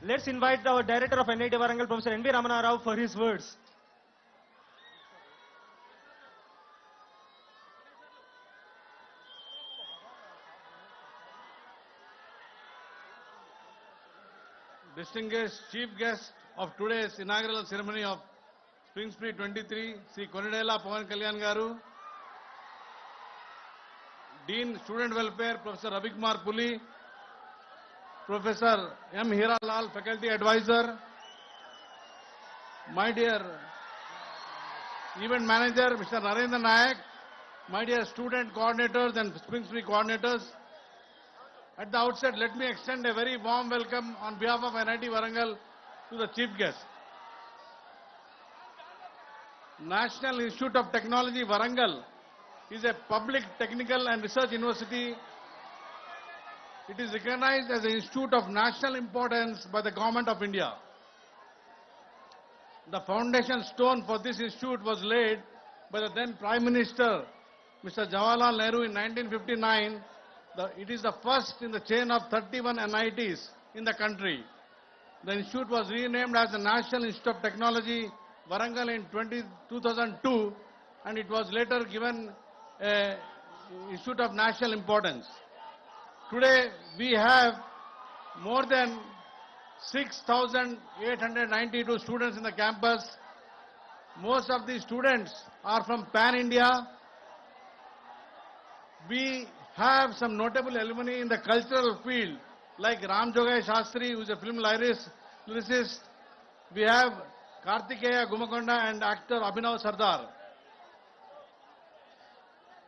Let's invite our Director of NIT Warangal, Professor N.B. Ramana Rao, for his words. Distinguished chief guest of today's inaugural ceremony of Spring Spree 23, Sri Konidela Pawan Kalyan Garu, Dean Student Welfare, Professor Ravi Kumar Puli, Professor M. Hira Lal, Faculty Advisor, my dear Event Manager, Mr. Narendra Nayak, my dear student coordinators and Spring Spree coordinators. At the outset, let me extend a very warm welcome on behalf of NIT Warangal to the chief guest. National Institute of Technology Warangal is a public technical and research university. It is recognized as an institute of national importance by the Government of India. The foundation stone for this institute was laid by the then Prime Minister, Mr. Jawaharlal Nehru, in 1959. It is the first in the chain of 31 NITs in the country. The institute was renamed as the National Institute of Technology Warangal in 2002, and it was later given an institute of national importance. Today we have more than 6,892 students in the campus. Most of these students are from Pan-India. We have some notable alumni in the cultural field, like Ram Jogai Shastri, who is a film lyricist. We have Kartikeya Gumakonda and actor Abhinav Sardar.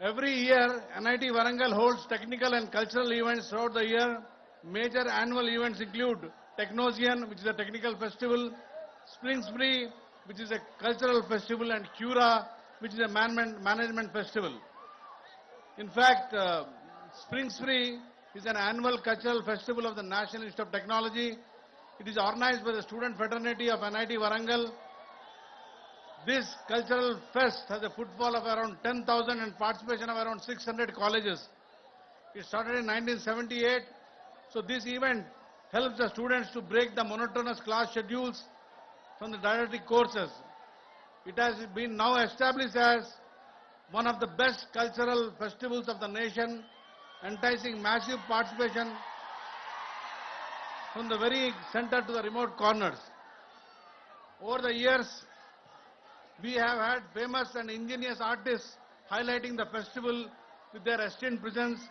Every year, NIT Warangal holds technical and cultural events throughout the year. Major annual events include Technosian, which is a technical festival, Spring Spree, which is a cultural festival, and Cura, which is a management festival. In fact, Spring Spree is an annual cultural festival of the National Institute of Technology. It is organized by the student fraternity of NIT Warangal. This cultural fest has a footfall of around 10,000 and participation of around 600 colleges. It started in 1978. So this event helps the students to break the monotonous class schedules from the didactic courses. It has been now established as one of the best cultural festivals of the nation, enticing massive participation from the very center to the remote corners. Over the years, we have had famous and ingenious artists highlighting the festival with their esteemed presence,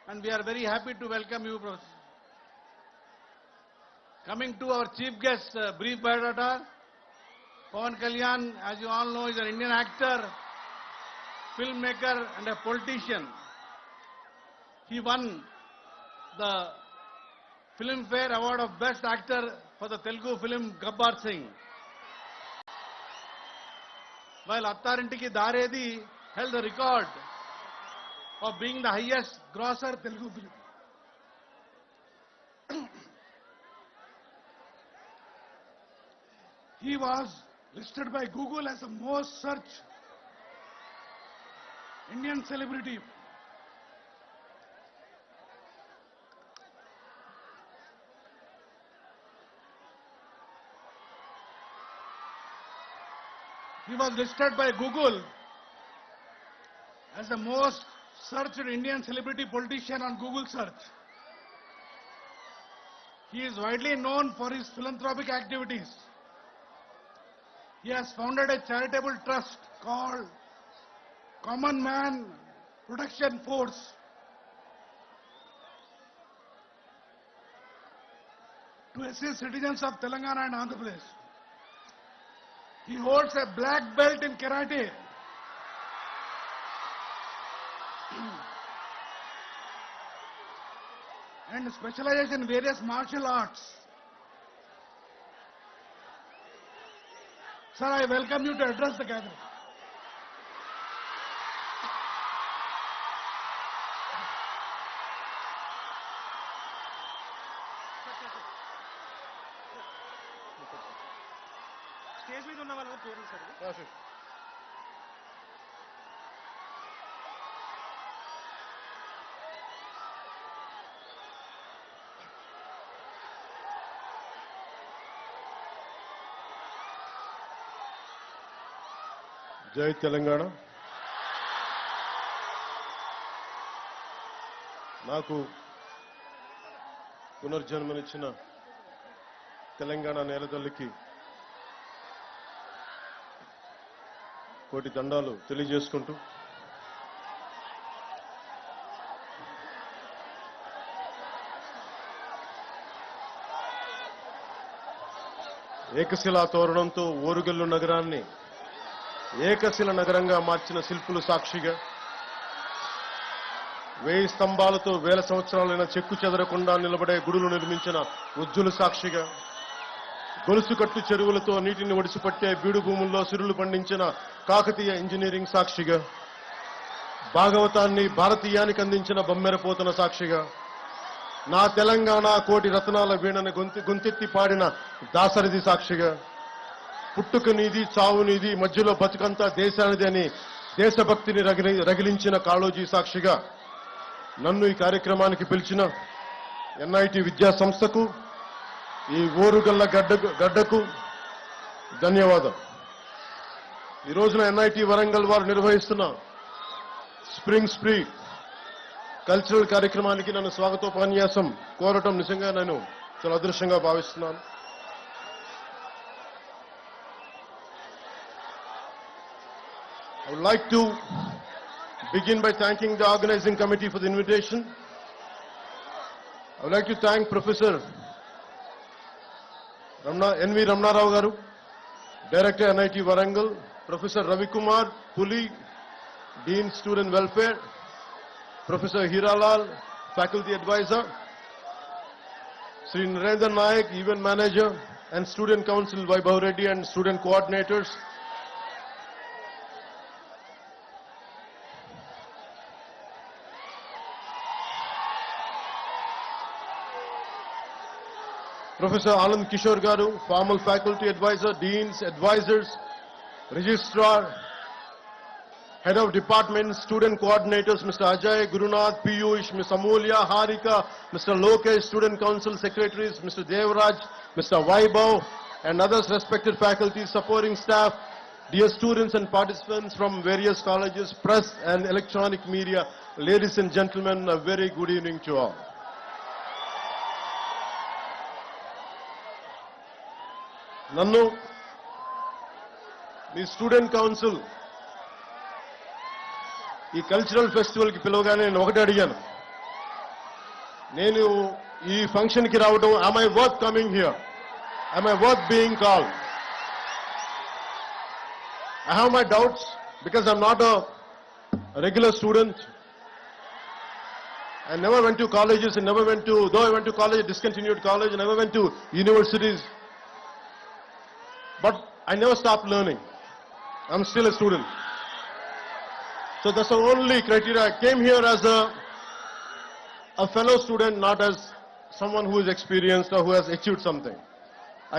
and we are very happy to welcome you, Professor. Coming to our chief guest, brief biodata. Pawan Kalyan, as you all know, is an Indian actor, filmmaker and a politician. He won the Filmfare Award of Best Actor for the Telugu film Gabbar Singh, while Attarinti Daredi held the record of being the highest grosser Telugu film. He was listed by Google as the most searched Indian celebrity. He was listed by Google as the most searched Indian celebrity politician on Google search. He is widely known for his philanthropic activities. He has founded a charitable trust called Common Man Protection Force to assist citizens of Telangana and Andhra Pradesh. He holds a black belt in karate. And specializes in various martial arts. Sir, I welcome you to address the gathering. Stage మీద ఉన్న వాళ్ళని పేరు sir. జై తెలంగాణ. నాకు పునర్జన్మనిచ్చిన తెలంగాణ నేలతల్లికి కోటి దండాలు తెలియజేసుకుంటూ ఏకశిలా తోరణంతో ఓరుగల్లు నగరాన్ని ఏకశిల నగరంగా మార్చిన శిల్పులు సాక్షిగా 1000 స్తంభాలతో వేల సంవత్సరాలైన చెక్కు చెదరకుండా నిలబడే గుడులు నిర్మించిన ఉజ్జులు సాక్షిగా గొలుసుకట్టు చెరువులతో నీటిని ఒడిసిపట్టే బీడు భూముల్లో సిరులు పండించిన కాకతీయ ఇంజనీరింగ్ సాక్షిగా భాగవతాన్ని భారతీయానికి అందించిన బమ్మెరపోతన సాక్షిగా నా తెలంగాణ కోటి రత్నాల వీణని గొంతెత్తి పాడిన దాసరిది సాక్షిగా పుట్టుక నీది చావు నీది మధ్యలో బతుకంతా దేశానిది అని దేశభక్తిని రగిలించిన కాళోజీ సాక్షిగా నన్ను ఈ కార్యక్రమానికి పిలిచిన ఎన్ఐటి విద్యా సంస్థకు ఈ ఓరుగల్ల గడ్డకు ధన్యవాదం. ఈ రోజున ఎన్ఐటి వరంగల్ వారు నిర్వహిస్తున్న స్ప్రింగ్ స్ప్రీ కల్చరల్ కార్యక్రమానికి నన్ను స్వాగతోపన్యాసం కోరటం నిజంగా నేను చాలా అదృష్టంగా భావిస్తున్నాను. I would like to begin by thanking the organizing committee for the invitation. I would like to thank Professor N.V. Ramna Rao Garu, Director NIT Warangal, Professor Ravi Kumar Puli, Dean Student Welfare, Professor Hiralal, Faculty Advisor, Sri Narendra Nayak, Event Manager, and Student Council Vaibhav Reddy and Student Coordinators. Professor Anand Kishore Garu, Formal Faculty Advisor, Deans, Advisors, Registrar, Head of Department, Student Coordinators, Mr. Ajay, Gurunath, Piyush, Ms. Amulya, Harika, Mr. Lokesh, Student Council Secretaries, Mr. Devraj, Mr. Vaibhav, and others respected faculty, supporting staff, dear students and participants from various colleges, press and electronic media, ladies and gentlemen, a very good evening to all. నన్ను మీ student council ఈ cultural festival కి పిలవగానే నేను ఒకటి అడిగాను. నేను ఈ function కి రావడం, am I worth coming here? Am I worth being called? I have my doubts because I'm not a regular student. I never went to colleges and never went to, though I went to college, discontinued college, and never went to universities. But I never stopped learning. I'm still a student. So that's the only criteria. I came here as a fellow student, not as someone who is experienced or who has achieved something.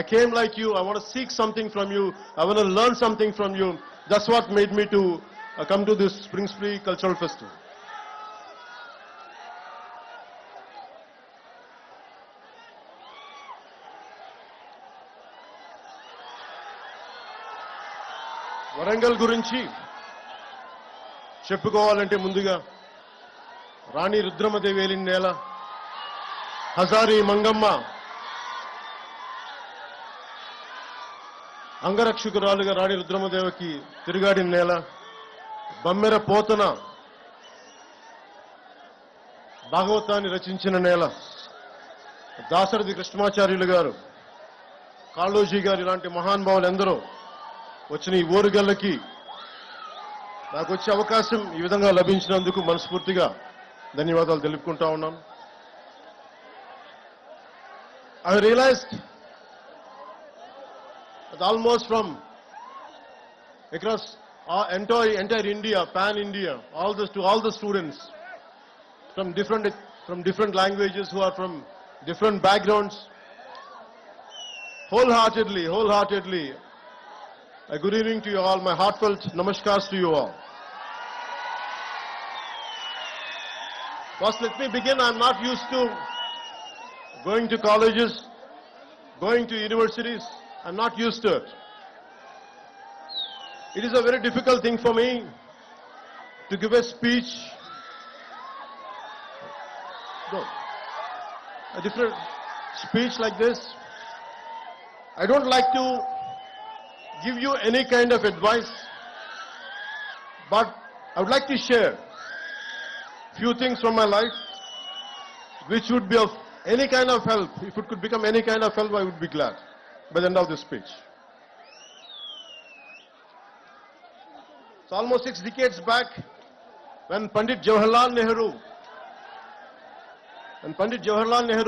I came like you. I want to seek something from you. I want to learn something from you. That's what made me to come to this Spring Spree Cultural Festival. Warangal గురించి చెప్పుకోవాలంటే ముందుగా రాణి రుద్రమదేవి ఏలిన నేల, హజారీ మంగమ్మ అంగరక్షకురాలుగా రాణి రుద్రమదేవికి తిరుగాడిన నేల, బమ్మెర పోతన భాగవతాన్ని రచించిన నేల, దాసరథి కృష్ణమాచార్యులు గారు, కాళోజీ గారు ఇలాంటి మహానుభావులు ఎందరో వచ్చిన ఈ ఓరుగల్లకి నాకు వచ్చే అవకాశం ఈ విధంగా లభించినందుకు మనస్ఫూర్తిగా ధన్యవాదాలు తెలుపుకుంటా ఉన్నాను. I realized that almost from across entire India, pan India, to all the students from different languages who are from different backgrounds, wholeheartedly, a good evening to you all. My heartfelt namaskars to you all. First, let me begin. I'm not used to going to colleges, going to universities. I'm not used to it. It is a very difficult thing for me to give a speech. No, a different speech like this. I don't like to give you any kind of advice, but I would like to share few things from my life which would be of any kind of help. If it could become any kind of help, I would be glad by the end of this speech. It's almost 6 decades back when Pandit Jawaharlal Nehru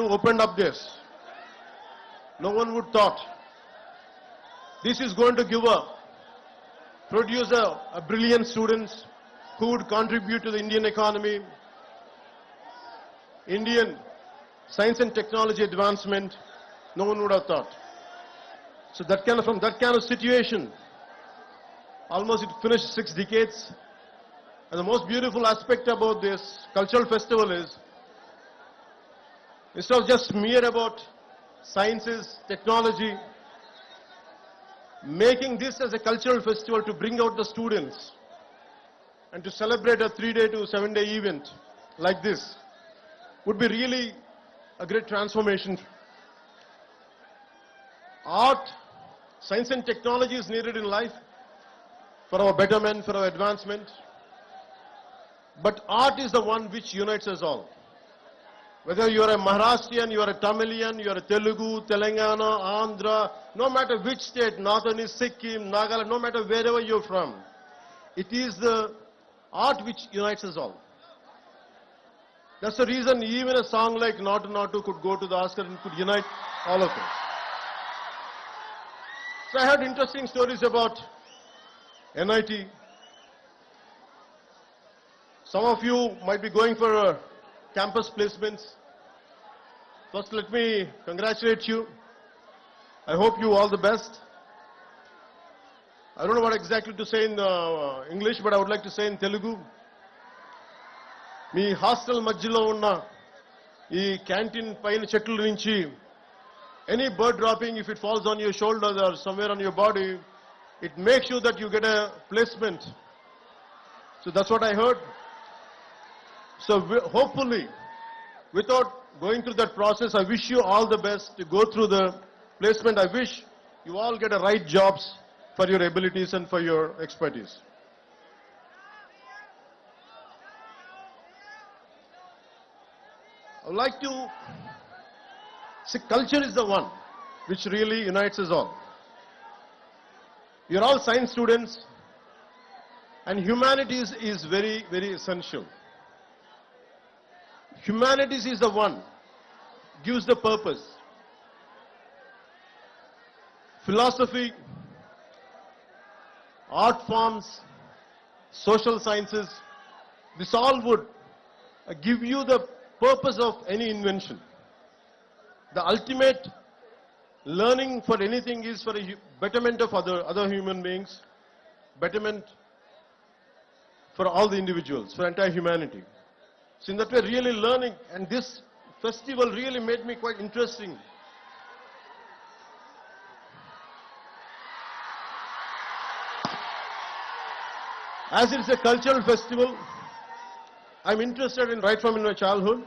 opened up this. No one would thought this is going to produce a brilliant students who would contribute to the Indian economy, Indian science and technology advancement. No one would have thought. So from that kind of situation, almost it finished 6 decades. And the most beautiful aspect about this cultural festival is, instead of just mere about sciences, technology, making this as a cultural festival to bring out the students and to celebrate a 3-day to 7-day event like this would be really a great transformation. Art, science and technology is needed in life for our betterment, for our advancement. But art is the one which unites us all. Whether you are a Maharashtrian, you are a Tamilian, you are a Telugu, Telangana, Andhra, no matter which state, northern is Sikkim, Nagaland, no matter wherever you're from, it is the art which unites us all. That's the reason even a song like Natu Natu could go to the Oscar and could unite all of us. So I heard interesting stories about NIT. Some of you might be going for campus placements. First, let me congratulate you. I hope you all the best. I don't know what exactly to say in English, but I would like to say in Telugu. Me hostel మధ్యలో ఉన్న ఈ canteen పైన చెట్ల నుంచి any bird dropping, if it falls on your shoulders or somewhere on your body, it makes sure that you get a placement. So that's what I heard. So hopefully, without going through that process, I wish you all the best to go through the placement. I wish you all get the right jobs for your abilities and for your expertise. I would like to say culture is the one which really unites us all. You're all science students, and humanities is very, very essential. Humanities is the one gives the purpose. Philosophy, art forms, social sciences, this all would give you the purpose of any invention. The ultimate learning for anything is for a betterment of other human beings, betterment for all the individuals, for entire humanity. So in that way, really learning, and this festival really made me quite interesting. As it's a cultural festival, I'm interested in right from my childhood.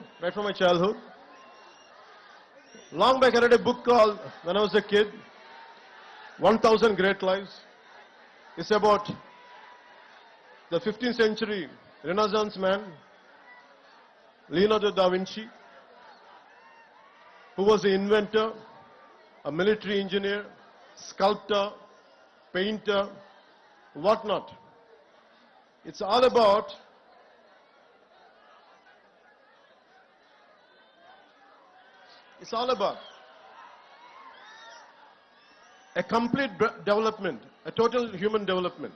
Long back I read a book called, when I was a kid, 1000 Great Lives. It's about the 15th century Renaissance man, Leonardo da Vinci, who was an inventor, a military engineer, sculptor, painter, whatnot. It's all about a complete development, a total human development.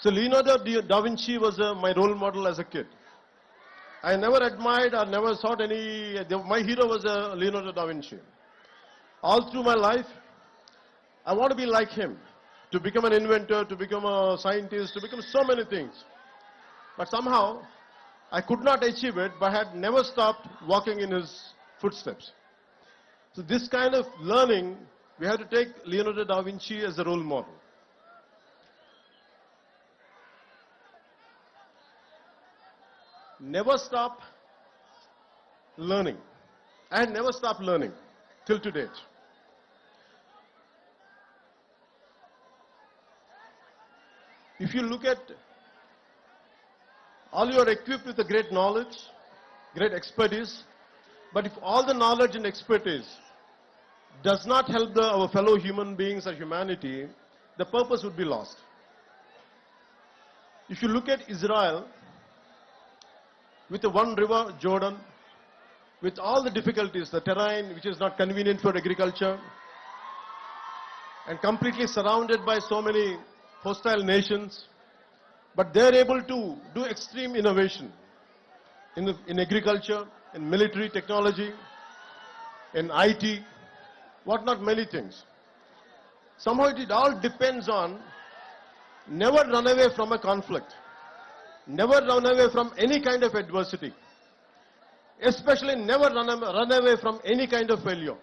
So Leonardo da Vinci was my role model as a kid. I never admired or never thought my hero was Leonardo da Vinci. All through my life, I want to be like him, to become an inventor, to become a scientist, to become so many things. But somehow, I could not achieve it, but I had never stopped walking in his footsteps. So this kind of learning, we have to take Leonardo da Vinci as a role model. never stop learning. I had never stopped learning till to date. If you look at, all you are equipped with a great knowledge, great expertise, but if all the knowledge and expertise does not help our fellow human beings or humanity, the purpose would be lost. If you look at Israel, with the one river, Jordan, with all the difficulties, the terrain which is not convenient for agriculture, and completely surrounded by so many hostile nations, but they are able to do extreme innovation in agriculture, in military technology, in IT, what not many things. Somehow it all depends on never run away from a conflict, never run away from any kind of adversity, especially never run away from any kind of failure.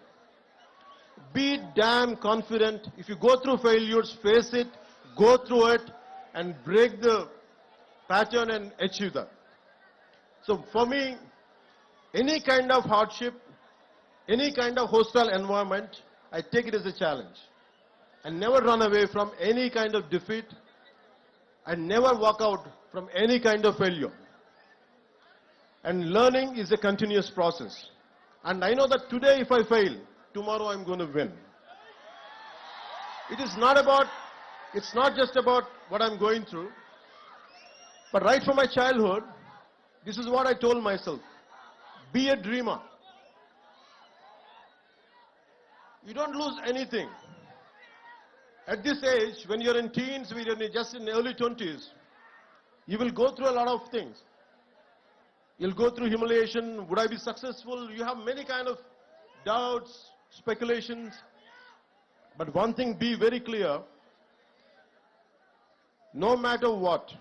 Be damn confident. If you go through failures, face it, go through it, and break the pattern and achieve that. So for me, any kind of hardship, any kind of hostile environment, I take it as a challenge. And never run away from any kind of defeat, and never walk out from any kind of failure. And learning is a continuous process. And I know that today if I fail, tomorrow I'm going to win. It is not about, it's not just about what I'm going through, but right from my childhood, this is what I told myself. Be a dreamer. You don't lose anything. At this age, when you're in teens, when you're just in early 20s, you will go through a lot of things. You'll go through humiliation. Would I be successful? You have many kind of doubts, speculations. But one thing, be very clear. No matter what,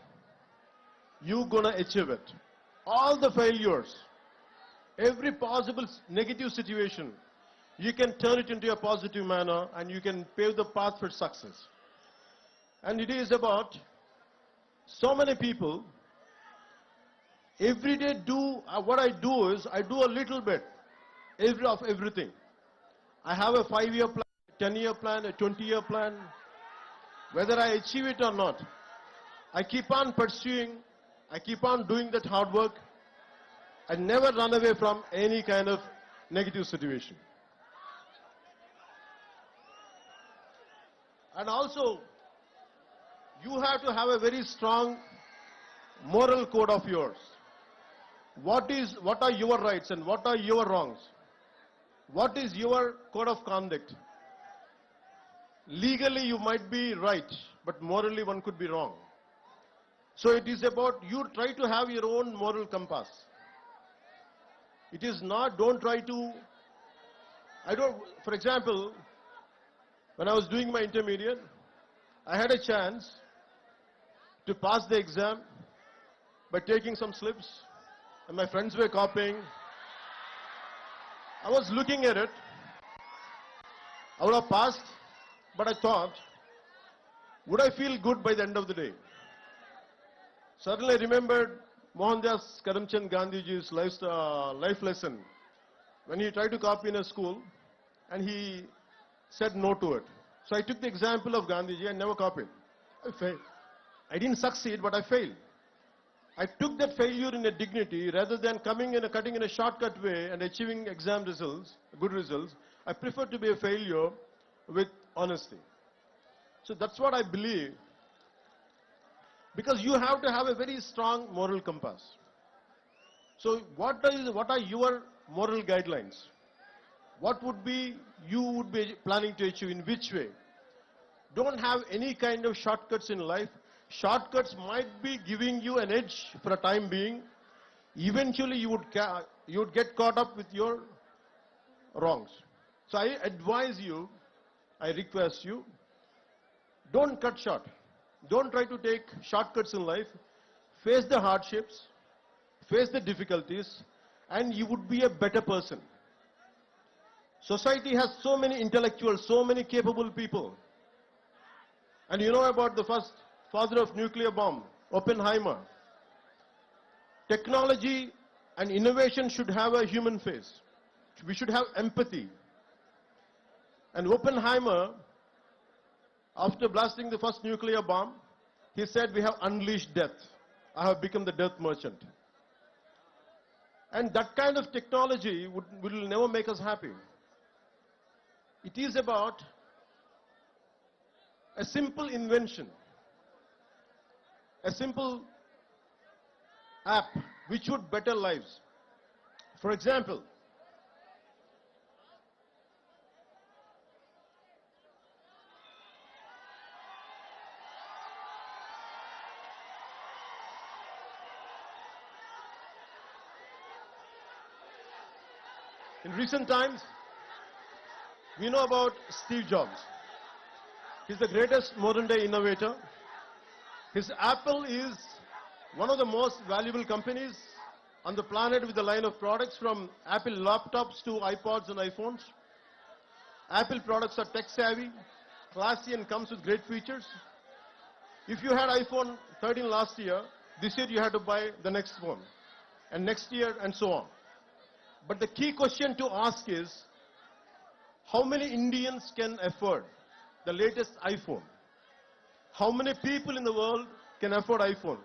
you're going to achieve it. All the failures, every possible negative situation, you can turn it into a positive manner and you can pave the path for success. And it is about so many people, every day what I do is, I do a little bit of everything. I have a 5-year plan, a 10-year plan, a 20-year plan. Whether I achieve it or not, I keep on pursuing, I keep on doing that hard work. I never run away from any kind of negative situation. And also, you have to have a very strong moral code of yours. What are your rights and what are your wrongs? What is your code of conduct? Legally you might be right, but morally one could be wrong. So it is about you try to have your own moral compass. It is not, don't try to, for example, when I was doing my intermediate, I had a chance to pass the exam by taking some slips, and my friends were copying. I was looking at it. I would have passed, but I thought, would I feel good by the end of the day? Suddenly I remembered Mohandas Karamchand Gandhiji's life lesson when he tried to copy in a school and he said no to it. So I took the example of Gandhiji and never copied. I failed. I didn't succeed, but I failed. I took that failure in a dignity rather than cutting in a shortcut way and achieving exam results, good results. I prefer to be a failure with honesty. So that's what I believe. Because you have to have a very strong moral compass. So what are your moral guidelines? What you would be planning to achieve, in which way? Don't have any kind of shortcuts in life. Shortcuts might be giving you an edge for a time being. Eventually you would get caught up with your wrongs. So I advise you, I request you, don't cut short. Don't try to take shortcuts in life. Face the hardships, face the difficulties, and you would be a better person. Society has so many intellectuals, so many capable people. And you know about the first father of nuclear bomb, Oppenheimer. Technology and innovation should have a human face. We should have empathy. And Oppenheimer, after blasting the first nuclear bomb, he said, "We have unleashed death. I have become the death merchant." And that kind of technology will never make us happy. It is about a simple invention, a simple app which would better lives. For example, in recent times, we know about Steve Jobs. He's the greatest modern day innovator. His Apple is one of the most valuable companies on the planet with a line of products from Apple laptops to iPods and iPhones. Apple products are tech savvy, classy and comes with great features. If you had iPhone 13 last year, this year you had to buy the next one, and next year and so on. But the key question to ask is, how many Indians can afford the latest iPhone? How many people in the world can afford iPhone?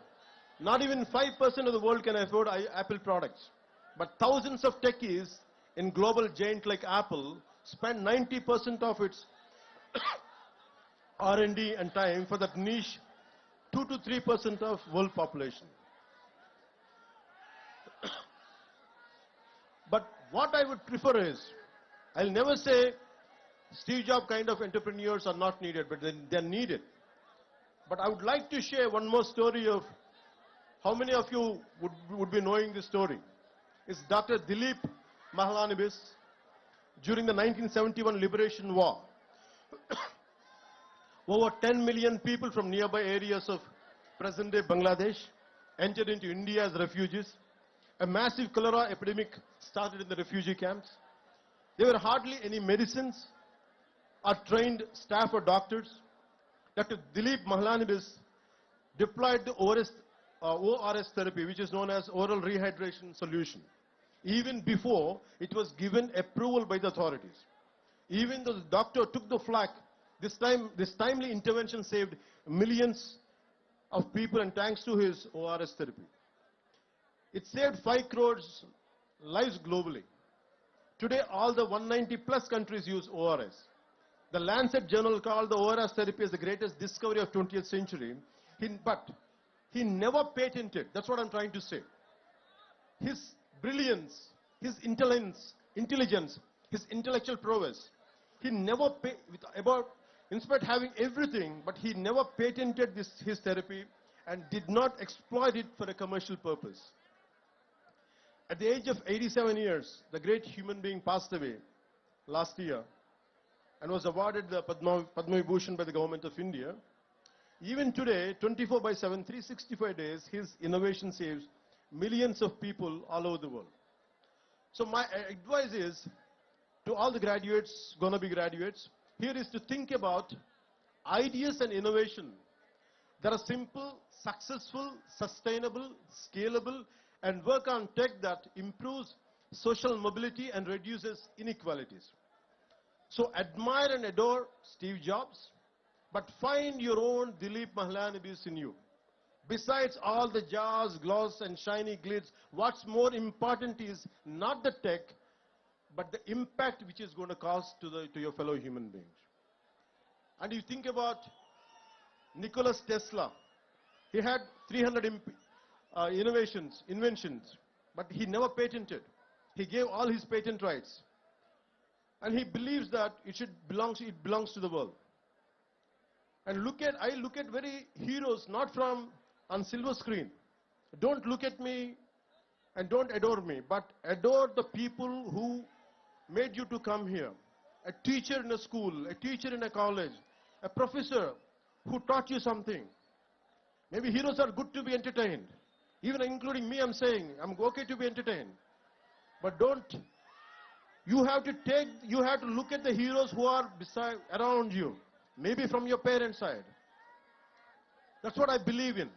Not even 5% of the world can afford Apple products. But thousands of techies in global giant like Apple spend 90% of its R&D and time for that niche 2 to 3% of world population. But what I would prefer is, I'll never say Steve Jobs kind of entrepreneurs are not needed, but they're needed. But I would like to share one more story of how many of you would be knowing this story. It's Dr. Dilip Mahlanabis during the 1971 Liberation War. Over 10 million people from nearby areas of present-day Bangladesh entered into India as refugees. A massive cholera epidemic started in the refugee camps. There were hardly any medicines or trained staff or doctors. Dr. Dilip Mahlanabis deployed the ORS therapy, which is known as oral rehydration solution, even before it was given approval by the authorities. Even though the doctor took the flak, this timely intervention saved millions of people, and thanks to his ORS therapy. It saved 5 crores lives globally. Today, all the 190 plus countries use ORS. The Lancet journal called the ORS therapy as the greatest discovery of 20th century. But he never patented. That's what I'm trying to say. His brilliance, his intelligence, his intellectual prowess, he never, in spite of having everything, but he never patented his therapy and did not exploit it for a commercial purpose. At the age of 87 years, the great human being passed away last year and was awarded the Padma Vibhushan by the government of India. Even today, 24/7, 365 days, his innovation saves millions of people all over the world. So my advice is to all the graduates, gonna be graduates, here is to think about ideas and innovation that are simple, successful, sustainable, scalable, and work on tech that improves social mobility and reduces inequalities. So admire and adore Steve Jobs, but find your own Dilip Mahlanabis in you. Besides all the jazz, gloss, and shiny glitz, what's more important is not the tech, but the impact which is going to cause to your fellow human beings. And you think about Nikola Tesla. He had 300 inventions, but he never patented. He gave all his patent rights. And he believes that it belongs to the world. And I look at very heroes, not from on silver screen. Don't look at me and don't adore me, but adore the people who made you to come here. A teacher in a school, a teacher in a college, a professor who taught you something. Maybe heroes are good to be entertained. Even including me, I'm saying, I'm okay to be entertained. But you have to look at the heroes who are around you. Maybe from your parents' side. That's what I believe in.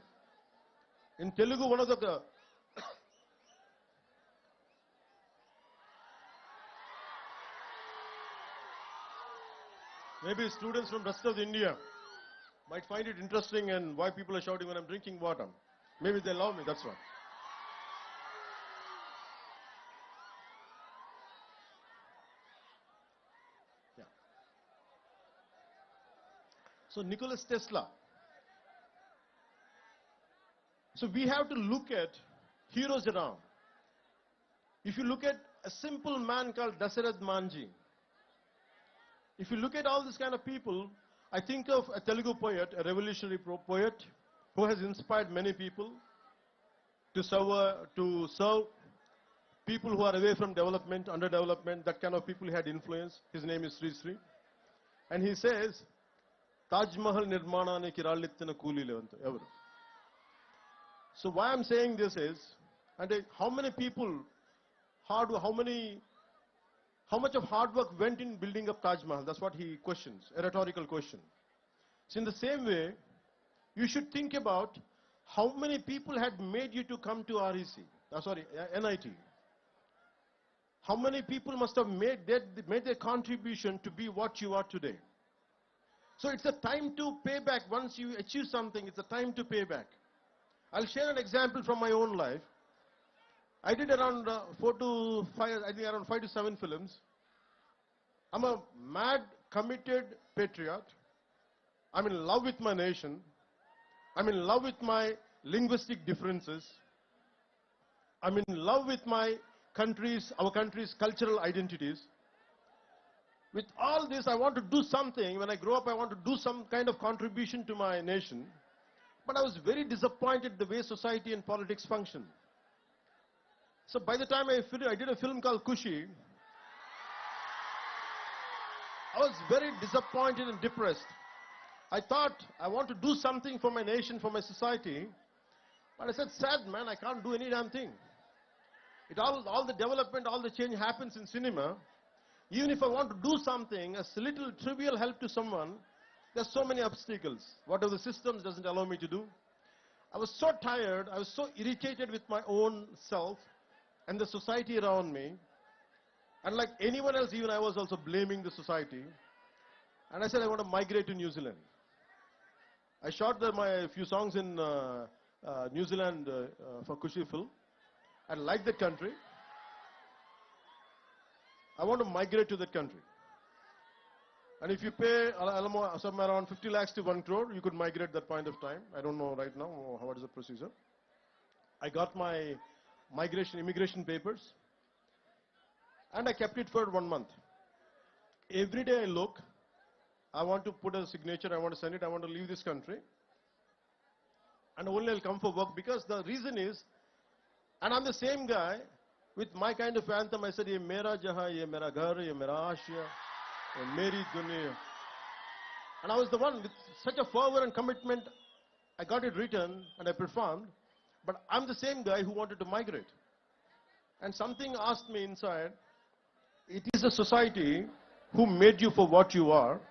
In Telugu, one of the Maybe students from rest of India might find it interesting and why people are shouting when I'm drinking water. Maybe they love me, that's why. Yeah. So Nikola Tesla. So we have to look at heroes around. If you look at a simple man called Dasarath Manji, if you look at all this kind of people, I think of a Telugu poet, a revolutionary poet, who has inspired many people to serve people who are away from development, underdevelopment, that kind of people he had influence. His name is Sri Sri. And he says, Taj Mahal nirmananiki rallittina koolile anta evaru. So why I'm saying this is, and how many people, how much of hard work went in building up Taj Mahal? That's what he questions, a rhetorical question. So in the same way, you should think about how many people had made you to come to NIT. How many people must have made their contribution to be what you are today. So it's a time to pay back. Once you achieve something, it's a time to pay back. I'll share an example from my own life. I did around 4 to 5, I think around 5 to 7 films. I'm a mad, committed patriot. I'm in love with my nation. I'm in love with my linguistic differences. I'm in love with my our country's cultural identities. With all this, I want to do something. When I grow up, I want to do some kind of contribution to my nation. But I was very disappointed the way society and politics function. So by the time I did a film called Kushi, I was very disappointed and depressed. I thought I want to do something for my nation, for my society. But I said, sad man, I can't do any damn thing. All the development, all the change happens in cinema. Even if I want to do something, a little trivial help to someone, there's so many obstacles. Whatever the systems doesn't allow me to do. I was so tired, I was so irritated with my own self and the society around me. And like anyone else, even I was also blaming the society. And I said, I want to migrate to New Zealand. I shot my few songs in New Zealand for Kushi film. I like that country. I want to migrate to that country. And if you pay somewhere around 50 lakhs to 1 crore, you could migrate that point of time. I don't know right now what is the procedure. I got my immigration papers, and I kept it for 1 month. Every day I look, I want to put a signature, I want to send it, I want to leave this country. And only I'll come for work, because the reason is, and I'm the same guy, with my kind of anthem, I said, ye mera jahan, ye mera ghar, ye mera aashiya, ye meri dunya. And I was the one with such a fervor and commitment, I got it written and I performed, but I'm the same guy who wanted to migrate. And something asked me inside, it is the society who made you for what you are,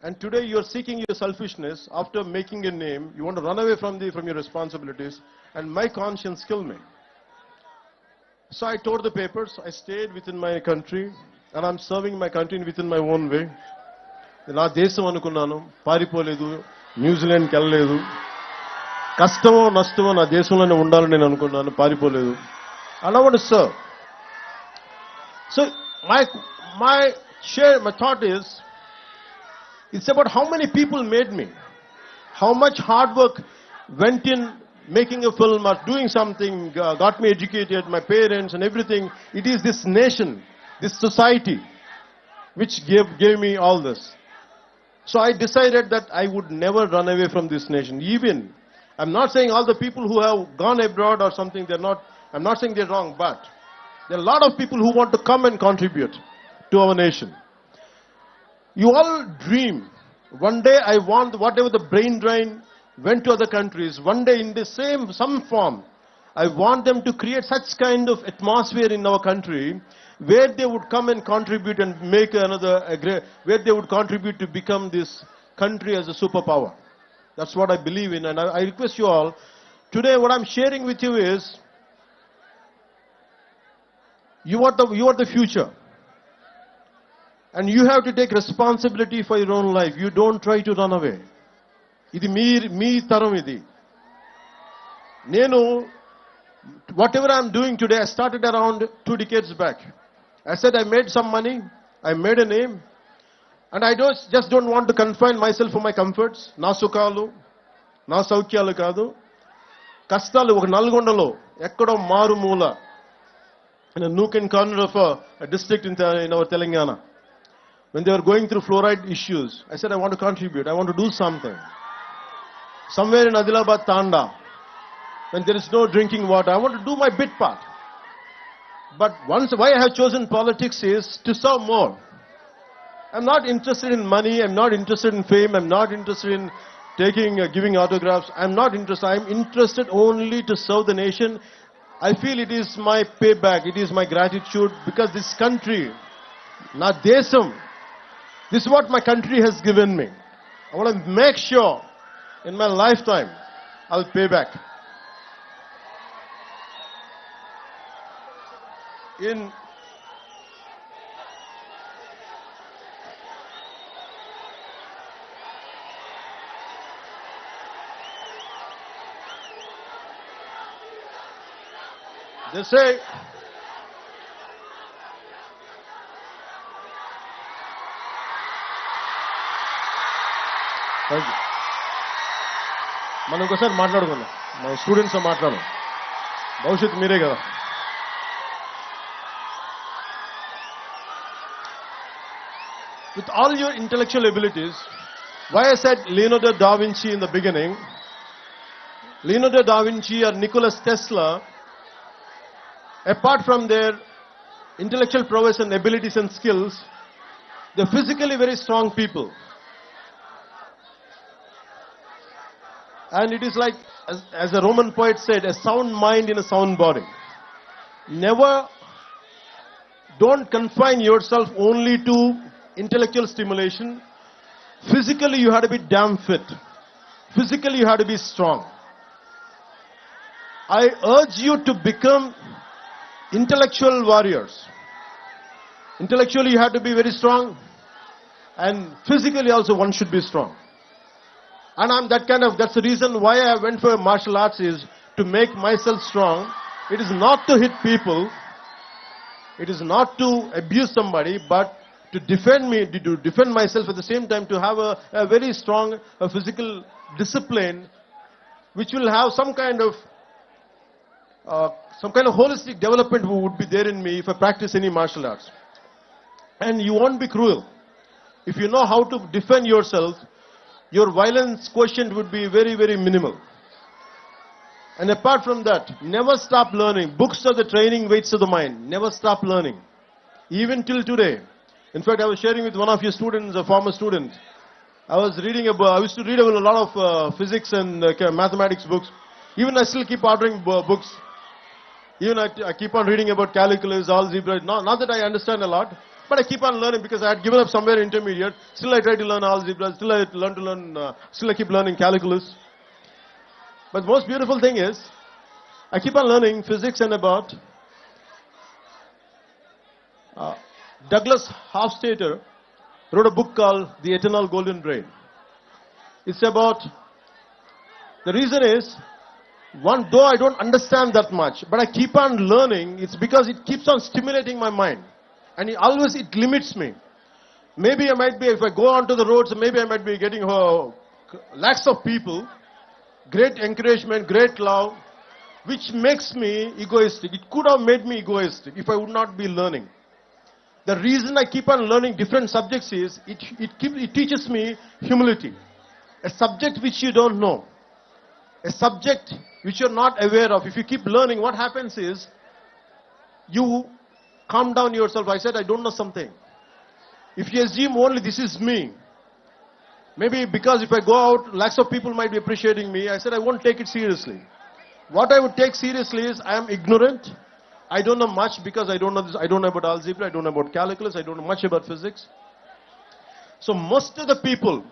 and today you're seeking your selfishness. After making a name, you want to run away from your responsibilities, and my conscience killed me. So I tore the papers, I stayed within my country, and I'm serving my country within my own way. నా దేశం అనుకున్నాను, పారిపోలేదు, న్యూజిలాండ్కి వెళ్ళలేదు. కష్టమో నష్టమో నా దేశంలోనే ఉండాలని నేను అనుకున్నాను, పారిపోలేదు. And I want to serve. So my thought is, it's about how many people made me, how much hard work went in making a film or doing something, got me educated, my parents and everything. It is this nation, this society, which gave me all this. So I decided that I would never run away from this nation. Even, I'm not saying all the people who have gone abroad or something, I'm not saying they're wrong, but there are a lot of people who want to come and contribute to our nation. You all dream. One day I want, whatever the brain drain went to other countries, one day in some form, I want them to create such kind of atmosphere in our country where they would come and contribute and make where they would contribute to become this country as a superpower. That's what I believe in, and I request you all, today what I'm sharing with you is, you are the future. And you have to take responsibility for your own life. You don't try to run away. Idi me taram idi. Nenu, whatever I'm doing today, I started around 2 decades back. I said I made some money, I made a name, and I just don't want to confine myself for my comforts. Na sukalu, na saukyalu kaadu. Kastalu oka Nalgondalo, ekkado maru moola, in a nook and corner of a district in our Telangana. When they were going through fluoride issues, I said I want to contribute, I want to do something. Somewhere in Adilabad Tanda, when there is no drinking water, I want to do my bit part. But why I have chosen politics is to serve more. I'm not interested in money, I'm not interested in fame, I'm not interested in giving autographs. I'm not interested. I'm interested only to serve the nation. I feel it is my payback, it is my gratitude, because this country, na desam, this is what my country has given me. I want to make sure in my lifetime I'll pay back. They say, thank you. మనం ఒకసారి మాట్లాడుకుందాం, మన students మాట్లాడదాం, భవిష్యత్తు మీరే కదా. With all your intellectual abilities, why I said Leonardo da Vinci in the beginning, Leonardo da Vinci or Nikola Tesla, apart from their intellectual prowess and abilities and skills, they're physically very strong people. And it is like, as a Roman poet said, a sound mind in a sound body. Don't confine yourself only to intellectual stimulation. Physically, you have to be damn fit. Physically, you have to be strong. I urge you to become intellectual warriors. Intellectually, you have to be very strong, and physically also one should be strong. And that's the reason why I went for martial arts, is to make myself strong. It is not to hit people, it is not to abuse somebody, but to defend myself at the same time, to have a very strong physical discipline, which will have some kind of holistic development would be there in me if I practice any martial arts. And you won't be cruel. If you know how to defend yourself, your violence quotient would be very, very minimal. And apart from that, never stop learning. Books are the training weights of the mind. Never stop learning. Even till today. In fact, I was sharing with one of your students, a former student. I used to read a lot of physics and mathematics books. Even I still keep ordering books. Even I keep on reading about calculus, algebra. Not that I understand a lot, but I keep on learning, because I had given up somewhere intermediate. Still I try to learn algebra. Still I keep learning calculus. But the most beautiful thing is, I keep on learning physics and about Douglas Hofstadter wrote a book called The Eternal Golden Brain. It's about, the reason is, though I don't understand that much, but I keep on learning, it's because it keeps on stimulating my mind. And it limits me. Maybe I might be, if I go onto the roads, maybe I might be getting lakhs of people, great encouragement, great love, which makes me egoistic. It could have made me egoistic if I would not be learning. The reason I keep on learning different subjects is, it teaches me humility. A subject which you don't know, a subject which you're not aware of, if you keep learning, what happens is, you calm down yourself. I said, I don't know something. If you assume only this is me, maybe because if I go out, lakhs of people might be appreciating me, I said I won't take it seriously. What I would take seriously is, I am ignorant, I don't know much, because I don't know this, I don't know about algebra, I don't know about calculus, I don't know much about physics. So most of the people,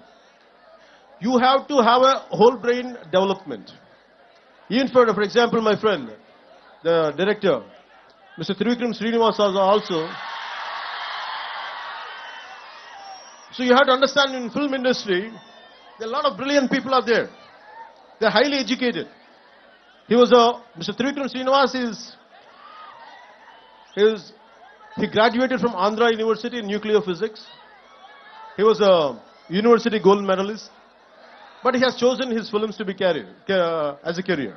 you have to have a whole brain development. Even for example, my friend, the director, Mr. Trivikram Srinivas also, So you have to understand, in film industry, there are a lot of brilliant people out there. They're highly educated. Mr. Trivikram Srinivas he graduated from Andhra University in nuclear physics. He was a university gold medalist. But he has chosen his films to be as a career.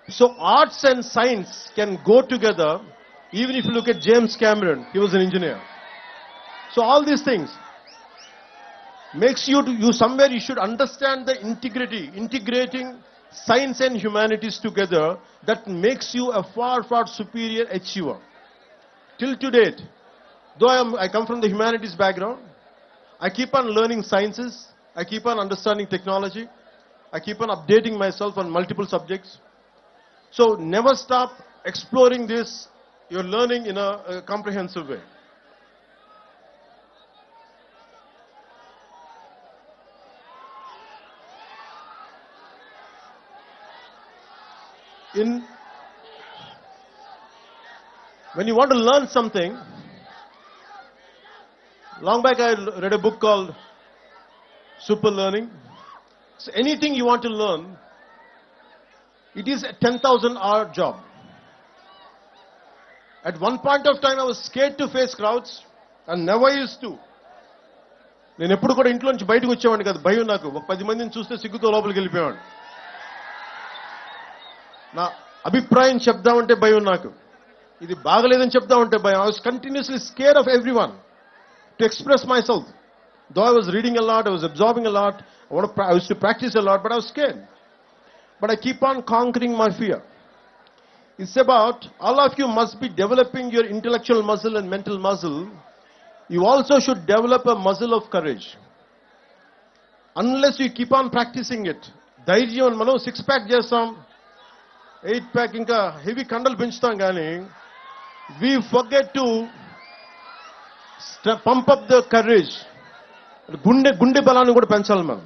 So arts and science can go together. Even if you look at James Cameron, he was an engineer. So all these things makes you somewhere you should understand the integrating science and humanities together. That makes you a far, far superior achiever. Till to date, though I come from the humanities background, I keep on learning sciences, I keep on understanding technology, I keep on updating myself on multiple subjects. So never stop exploring this, you're learning in a comprehensive way. When you want to learn something, long back I read a book called Super Learning. So anything you want to learn, it is a 10,000-hour job. At one point of time, I was scared to face crowds and never used to. నేను ఎప్పుడు కూడా ఇంట్లో నుంచి బయటకు వచ్చేవాడిని కాదు, భయం నాకు. ఒక 10 మందిని చూస్తే సిగ్గుతో లోపలికి వెళ్ళిపోయేవాడిని. నా అభిప్రాయం చెప్దామంటే భయం నాకు. ఇది బాగలేదని చెప్దామంటే భయం. I was continuously scared of everyone to express myself. Though I was reading a lot, I was absorbing a lot, I used to practice a lot, but I was scared. But I keep on conquering my fear. It's about, all of you must be developing your intellectual muscle and mental muscle. You also should develop a muscle of courage. Unless you keep on practicing it. ధైర్యం మనం 6-pack చేస్తాం, 8-pack ఇంకా heavy కండలు పెంచుతాం కానీ we forget to pump up the courage. గుండె బలాన్ని కూడా పెంచాలి మనం.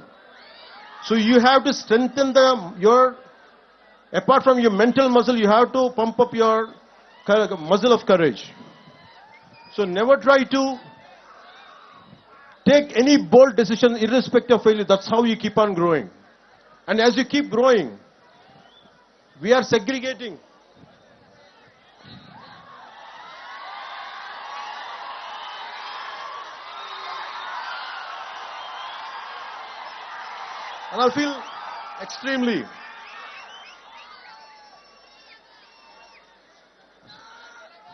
So you have to strengthen apart from your mental muscle, you have to pump up your muscle of courage. So never try to take any bold decision irrespective of failure. That's how you keep on growing. And as you keep growing, we are segregating. And I feel extremely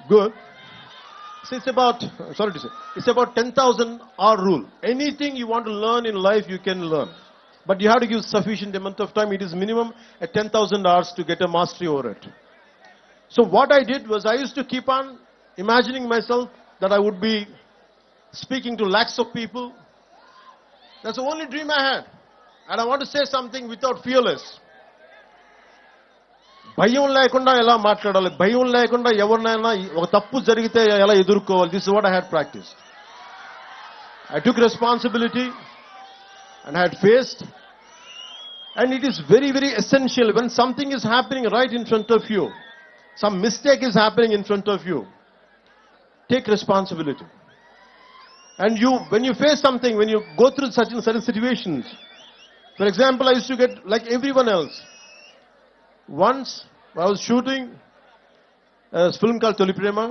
good. So it's about 10,000-hour rule. Anything you want to learn in life, you can learn. But you have to give sufficient amount of time. It is minimum at 10,000 hours to get a mastery over it. So what I did was I used to keep on imagining myself that I would be speaking to lakhs of people. That's the only dream I had. And I want to say something without fearless. భయం లేకుండా ఎలా మాట్లాడాలి, భయం లేకుండా ఎవరినైనా ఒక తప్పు జరిగితే ఎలా ఎదుర్కోవాలి. This is what I had practiced. I took responsibility and I had faced. And it is very, very essential when something is happening right in front of you, some mistake is happening in front of you, take responsibility. And when you face something, when you go through certain situations, for example, I used to get like everyone else. Once I was shooting a film called Toli Prema.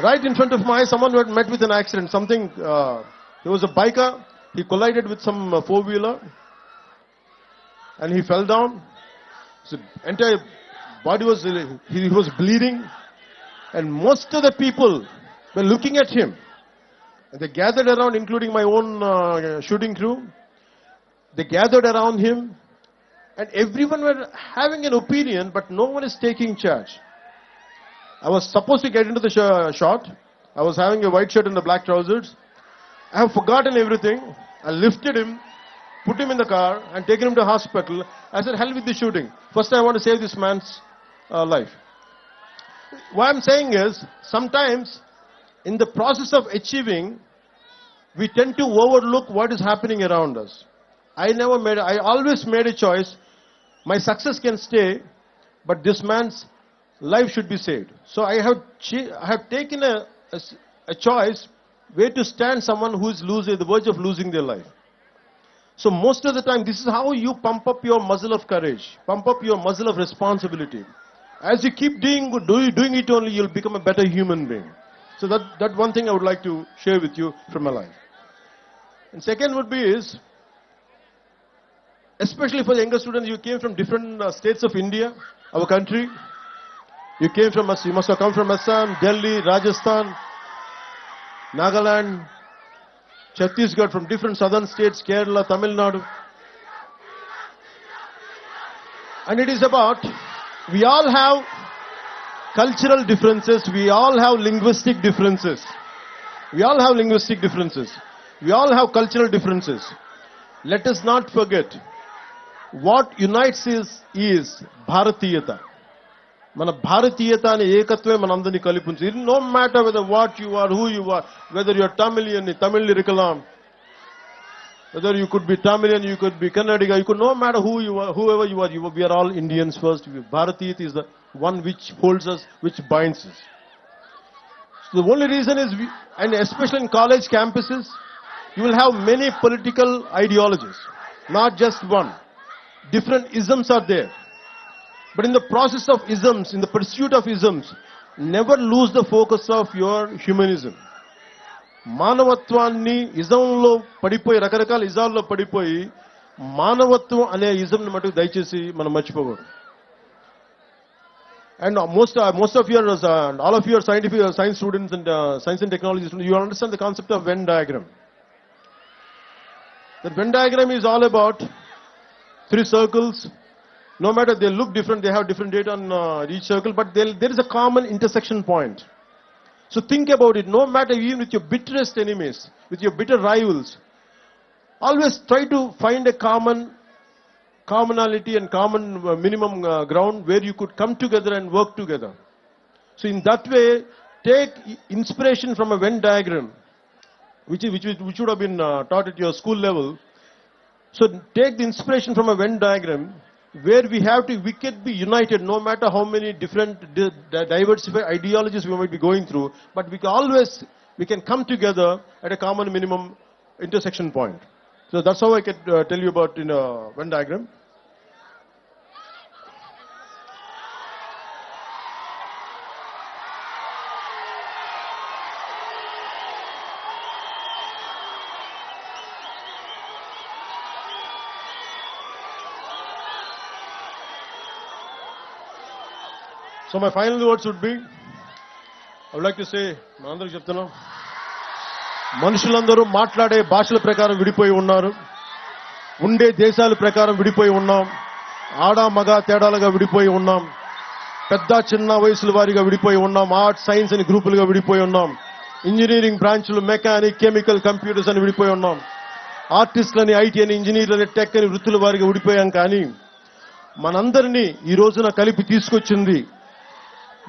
Right in front of my eyes, someone had met with an accident. He was a biker. He collided with some four-wheeler and he fell down. His entire body he was bleeding, and most of the people were looking at him. And they gathered around, including my own shooting crew. They gathered around him, and everyone were having an opinion, but no one is taking charge. I was supposed to get into the shot. I was having a white shirt and the black trousers. I have forgotten everything. I lifted him, put him in the car, and taken him to hospital. I said, hell with the shooting. First I want to save this man's life. What I'm saying is, sometimes in the process of achieving, we tend to overlook what is happening around us. I always made a choice. My success can stay, but this man's life should be saved. So I have taken a choice where to stand someone who is at the verge of losing their life. So most of the time, this is how you pump up your muscle of courage, pump up your muscle of responsibility. As you keep doing it only, you'll become a better human being. So that one thing I would like to share with you from my life. And second would be is, especially for the younger students, you came from different states of India, our country. You must have come from Assam, Delhi, Rajasthan, Nagaland, Chhattisgarh, from different southern states, Kerala, Tamil Nadu. And it is about, we all have cultural differences, we all have linguistic differences. We all have linguistic differences. We all have cultural differences. Let us not forget, what unites us is Bharatiyata. మన భారతీయత అనే ఏకత్వమే మనందరినీ కలిపించి. No matter whether what you are, who you are, whether you are Tamilian, Tamil Irikalam, whether you could be Tamilian, you could be Kannadiga, no matter who you are, whoever you are, we are all Indians first. Bharatiyata is the one which holds us, which binds us. So the only reason is, and especially in college campuses, you will have many political ideologies, not just one. Different isms are there. But in the process of isms, in the pursuit of isms, never lose the focus of your humanism. మానవత్వాన్ని ఇజంలో పడిపోయి, రకరకాల ఇజాల్లో పడిపోయి, మానవత్వం అనే ఇజంని మటుకు దయచేసి మనం మర్చిపోకూడదు. And most of your, all of your science students and science and technology students, you understand the concept of Venn diagram. The Venn diagram is all about three circles. No matter they look different, they have different data on each circle, but there is a common intersection point. So think about it. No matter, even with your bitterest enemies, with your bitter rivals, always try to find a commonality and common minimum ground where you could come together and work together. So in that way, take inspiration from a Venn diagram, which would have been taught at your school level. So take the inspiration from a Venn diagram, where we can be united, no matter how many different diversified ideologies we might be going through, but we can come together at a common minimum intersection point. So that's how I can tell you about in a Venn diagram. So my final words would be, I would like to say, మనందరికీ చెప్తున్నాం, మనుషులందరూ మాట్లాడే భాషల ప్రకారం విడిపోయి ఉన్నారు, ఉండే దేశాల ప్రకారం విడిపోయి ఉన్నాం, ఆడ మగ తేడాలుగా విడిపోయి ఉన్నాం, పెద్ద చిన్న వయసుల వారిగా విడిపోయి ఉన్నాం, ఆర్ట్స్ సైన్స్ అని గ్రూపులుగా విడిపోయి ఉన్నాం, ఇంజనీరింగ్ బ్రాంచ్లు మెకానిక్ కెమికల్ కంప్యూటర్స్ అని విడిపోయి ఉన్నాం, ఆర్టిస్టులని ఐటీ అని ఇంజనీర్లని టెక్ అని వృత్తుల వారిగా విడిపోయాం. కానీ మనందరినీ ఈ రోజున కలిపి తీసుకొచ్చింది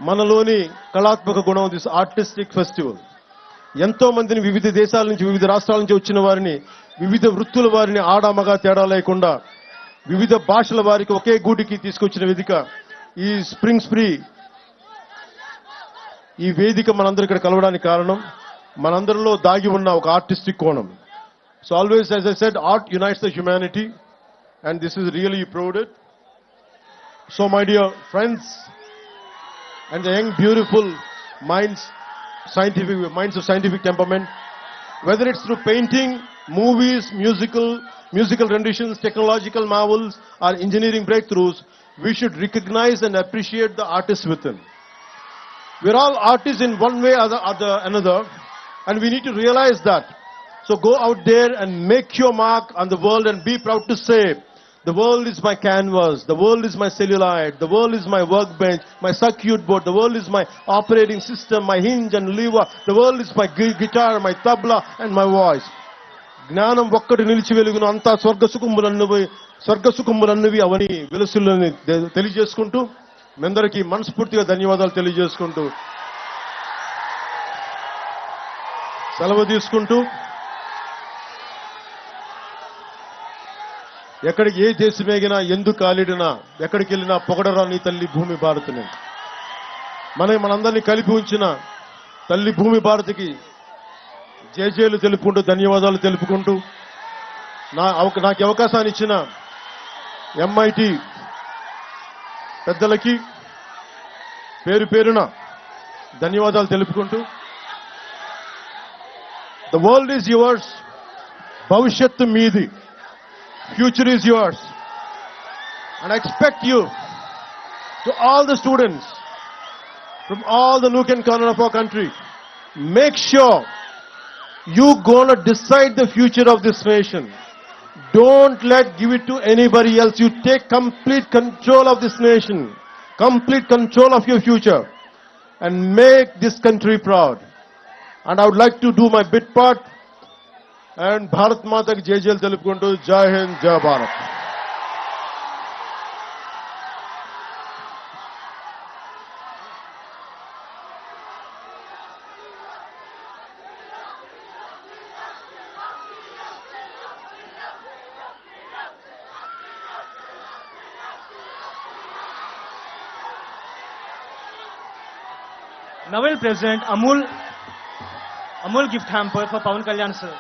మనలోని కళాత్మక గుణం, దిస్ ఆర్టిస్టిక్ ఫెస్టివల్. ఎంతో మందిని వివిధ దేశాల నుంచి, వివిధ రాష్ట్రాల నుంచి వచ్చిన వారిని, వివిధ వృత్తుల వారిని ఆడామగా తేడా లేకుండా వివిధ భాషల వారికి ఒకే గూటికి తీసుకొచ్చిన వేదిక ఈ స్ప్రింగ్ స్ప్రీ. ఈ వేదిక మనందరూ ఇక్కడ కలవడానికి కారణం మనందరిలో దాగి ఉన్న ఒక ఆర్టిస్టిక్ కోణం. So always, as I said, art unites the humanity, and this is really proud. So my dear friends, and the young, beautiful minds of scientific temperament, whether it's through painting, movies, musical renditions, technological marvels, or engineering breakthroughs, we should recognize and appreciate the artists within. We're all artists in one way or another, and we need to realize that. So go out there and make your mark on the world and be proud to say, the world is my canvas, the world is my celluloid, the world is my workbench, my circuit board, the world is my operating system, my hinge and lever, the world is my guitar, my tabla and my voice. జ్ఞానం ఒక్కటి నిలిచి వెలుగును, అంతా స్వర్గసుకుములన్నవి అవని వెలుసులని తెలియజేసుకుంటూ, మీ అందరికీ మనస్ఫూర్తిగా ధన్యవాదాలు తెలియజేసుకుంటూ సెలవు తీసుకుంటూ, ఎక్కడికి ఏ దేశమేగినా ఎందుకు కాలిడినా ఎక్కడికి వెళ్ళినా పొగడరా నీ తల్లి భూమి భారతిని. మనందరినీ కలిపి ఉంచిన తల్లి భూమి భారతికి జేజేలు తెలుపుకుంటూ ధన్యవాదాలు తెలుపుకుంటూ నాకు అవకాశాన్ని ఇచ్చిన ఎంఐటి పెద్దలకి పేరు పేరున ధన్యవాదాలు తెలుపుకుంటూ ద వరల్డ్ ఈజ్ యువర్స్, భవిష్యత్తు మీది, future is yours. And I expect you, to all the students from all the nook and corner of our country, make sure you gonna decide the future of this nation. Don't give it to anybody else. You take complete control of this nation, complete control of your future, and make this country proud. And I would like to do my bit part, and Bharat Mata ki Jai Jai telupukuntu, Jai Hind, Jai Bharat. Now we'll present Amul gift hamper for Pawan Kalyan sir.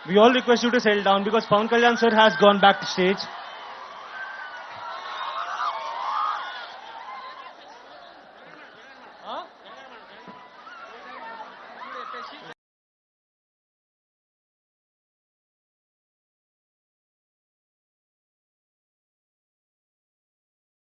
We all request you to settle down because Pawan Kalyan sir has gone back to stage.